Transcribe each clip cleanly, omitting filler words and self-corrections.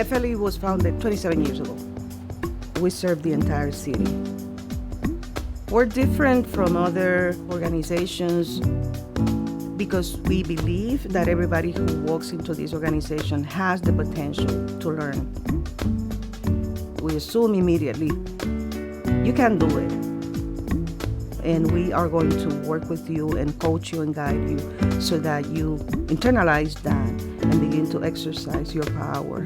FLE was founded 27 years ago. We serve the entire city. We're different from other organizations because we believe that everybody who walks into this organization has the potential to learn. We assume immediately, you can do it. And we are going to work with you and coach you and guide you so that you internalize that and begin to exercise your power.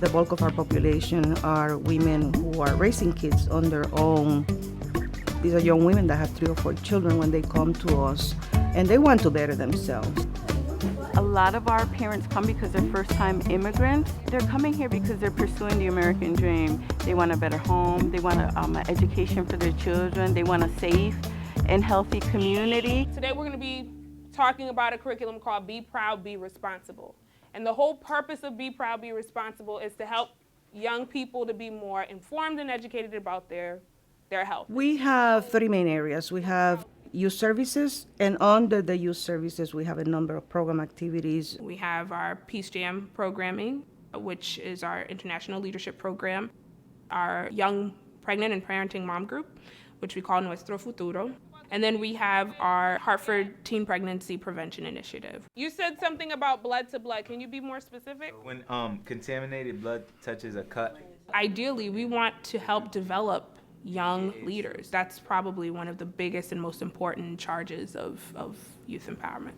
The bulk of our population are women who are raising kids on their own. These are young women that have 3 or 4 children when they come to us, and they want to better themselves. A lot of our parents come because they're first-time immigrants. They're coming here because they're pursuing the American dream. They want a better home, they want an education for their children, they want a safe and healthy community. Today we're going to be talking about a curriculum called Be Proud, Be Responsible. And the whole purpose of Be Proud, Be Responsible is to help young people to be more informed and educated about their health. We have 3 main areas. We have youth services, and under the youth services, we have a number of program activities. We have our Peace Jam programming, which is our international leadership program, our young pregnant and parenting mom group, which we call Nuestro Futuro. And then we have our Hartford Teen Pregnancy Prevention Initiative. You said something about blood to blood. Can you be more specific? When contaminated blood touches a cut. Ideally, we want to help develop young leaders. That's probably one of the biggest and most important charges of youth empowerment.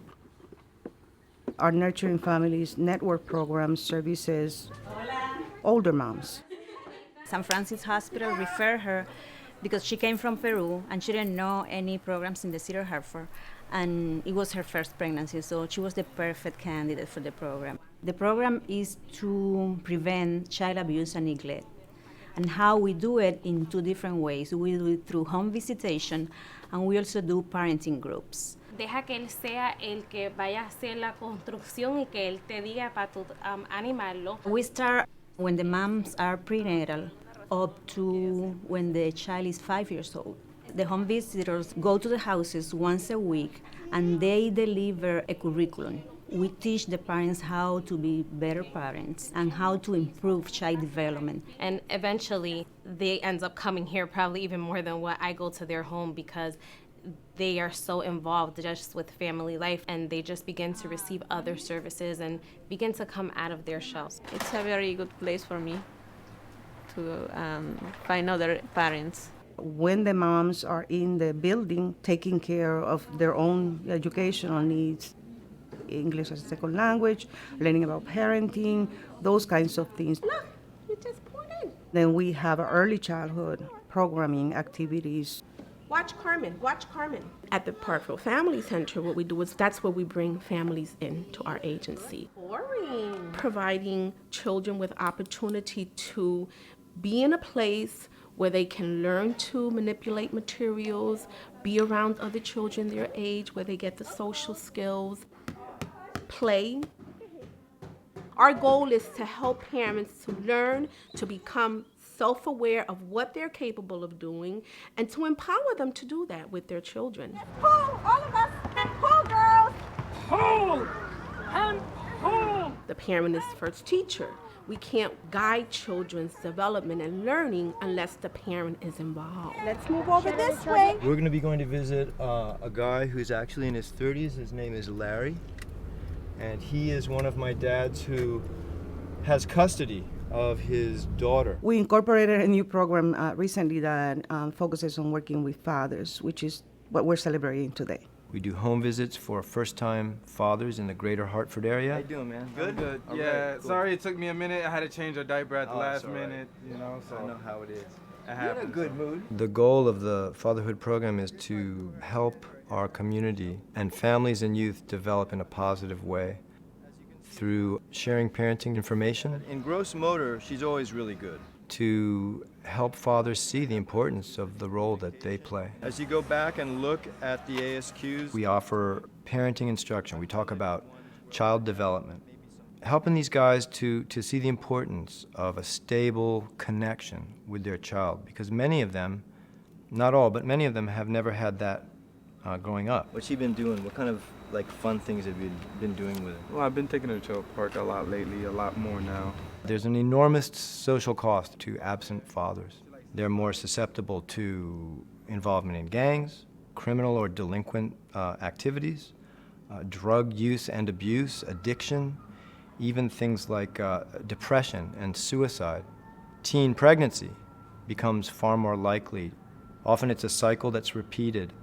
Our Nurturing Families Network program services older moms. San Francisco Hospital referred her because she came from Peru and she didn't know any programs in the city of Hartford, and it was her first pregnancy, so she was the perfect candidate for the program. The program is to prevent child abuse and neglect. And how we do it in 2 different ways. We do it through home visitation, and we also do parenting groups. Deja que él sea el que vaya a hacer la construcción y que él te diga para tu animarlo. We start when the moms are prenatal up to when the child is 5 years old. The home visitors go to the houses once a week, and they deliver a curriculum. We teach the parents how to be better parents and how to improve child development. And eventually, they end up coming here probably even more than what I go to their home because they are so involved just with family life, and they just begin to receive other services and begin to come out of their shells. It's a very good place for me to find other parents. When the moms are in the building taking care of their own educational needs, English as a second language, learning about parenting, those kinds of things. Look, you just poured in. Then we have early childhood programming activities. Watch Carmen, watch Carmen. At the Parkville Family Center, what we do is that's where we bring families into our agency. Providing children with opportunity to be in a place where they can learn to manipulate materials, be around other children their age, where they get the social skills, play. Our goal is to help parents to learn to become self-aware of what they're capable of doing and to empower them to do that with their children. Pull, all of us, pull, girls. Pull and pull. The parent is first teacher. We can't guide children's development and learning unless the parent is involved. Let's move over this way. We're going to be going to visit a guy who's actually in his 30s. His name is Larry. And he is one of my dads who has custody of his daughter. We incorporated a new program recently that focuses on working with fathers, which is what we're celebrating today. We do home visits for first-time fathers in the greater Hartford area. How you doing, man? Good? Good. All Yeah, right, cool. sorry it took me a minute. I had to change a diaper at the last it's all right. minute, you know, so. I know how it is. It You're in a happens. good mood. The goal of the fatherhood program is to help our community and families and youth develop in a positive way through sharing parenting information. In gross motor, she's always really good. To help fathers see the importance of the role that they play. As you go back and look at the ASQs, we offer parenting instruction. We talk about child development. Helping these guys to see the importance of a stable connection with their child, because many of them, not all, but many of them have never had that growing up. What's she been doing? What kind of like fun things have you been doing with it? Well, I've been taking her to a park a lot lately, a lot more now. There's an enormous social cost to absent fathers. They're more susceptible to involvement in gangs, criminal or delinquent activities, drug use and abuse, addiction, even things like depression and suicide. Teen pregnancy becomes far more likely. Often it's a cycle that's repeated.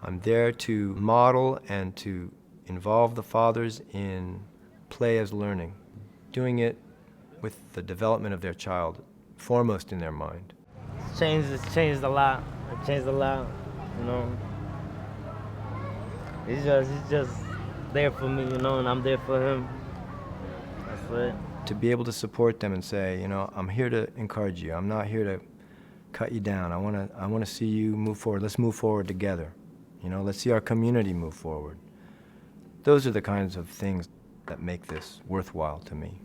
I'm there to model and to involve the fathers in play as learning, doing it with the development of their child foremost in their mind. It's changed a lot. It changed a lot, you know. It's just there for me, you know, and I'm there for him. That's it. To be able to support them and say, you know, I'm here to encourage you. I'm not here to cut you down. I want to see you move forward. Let's move forward together. You know, let's see our community move forward. Those are the kinds of things that make this worthwhile to me.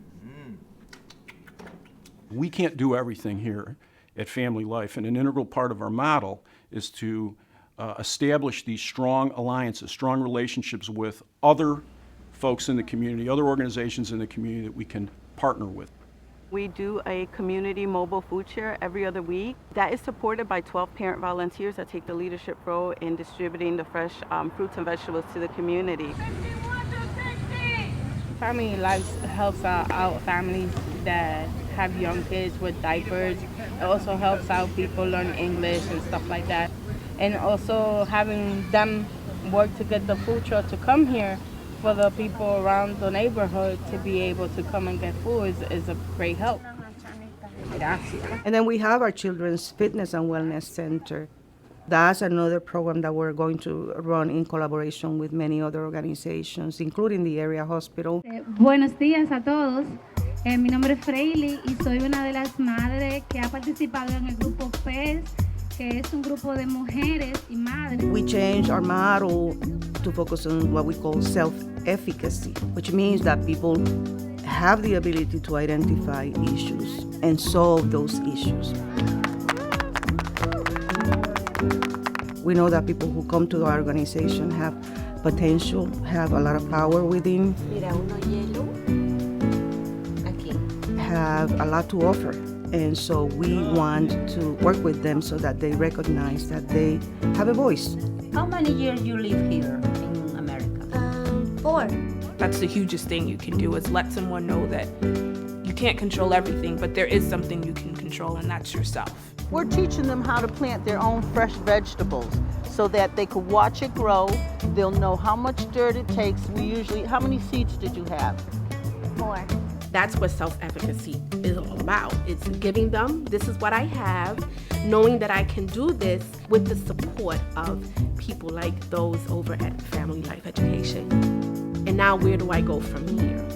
We can't do everything here at Family Life, and an integral part of our model is to establish these strong alliances, strong relationships with other folks in the community, other organizations in the community that we can partner with. We do a community mobile food share every other week. That is supported by 12 parent volunteers that take the leadership role in distributing the fresh fruits and vegetables to the community. Family Life helps out families that have young kids with diapers. It also helps out people learn English and stuff like that. And also having them work to get the food truck to come here for the people around the neighborhood to be able to come and get food is a great help. And then we have our Children's Fitness and Wellness Center. That's another program that we're going to run in collaboration with many other organizations, including the area hospital. Buenos días a todos. Mi nombre es Freily y soy una de las madres que ha participado en el grupo PES, que es un grupo de mujeres y madres. We changed our model to focus on what we call self-efficacy, which means that people have the ability to identify issues and solve those issues. We know that people who come to our organization have potential, have a lot of power within, have a lot to offer. And so we want to work with them so that they recognize that they have a voice. How many years you live here in America? 4. That's the hugest thing you can do, is let someone know that you can't control everything, but there is something you can control, and that's yourself. We're teaching them how to plant their own fresh vegetables so that they could watch it grow. They'll know how much dirt it takes. How many seeds did you have? 4. That's what self-efficacy is all about. It's giving them, this is what I have, knowing that I can do this with the support of people like those over at Family Life Education. And now where do I go from here?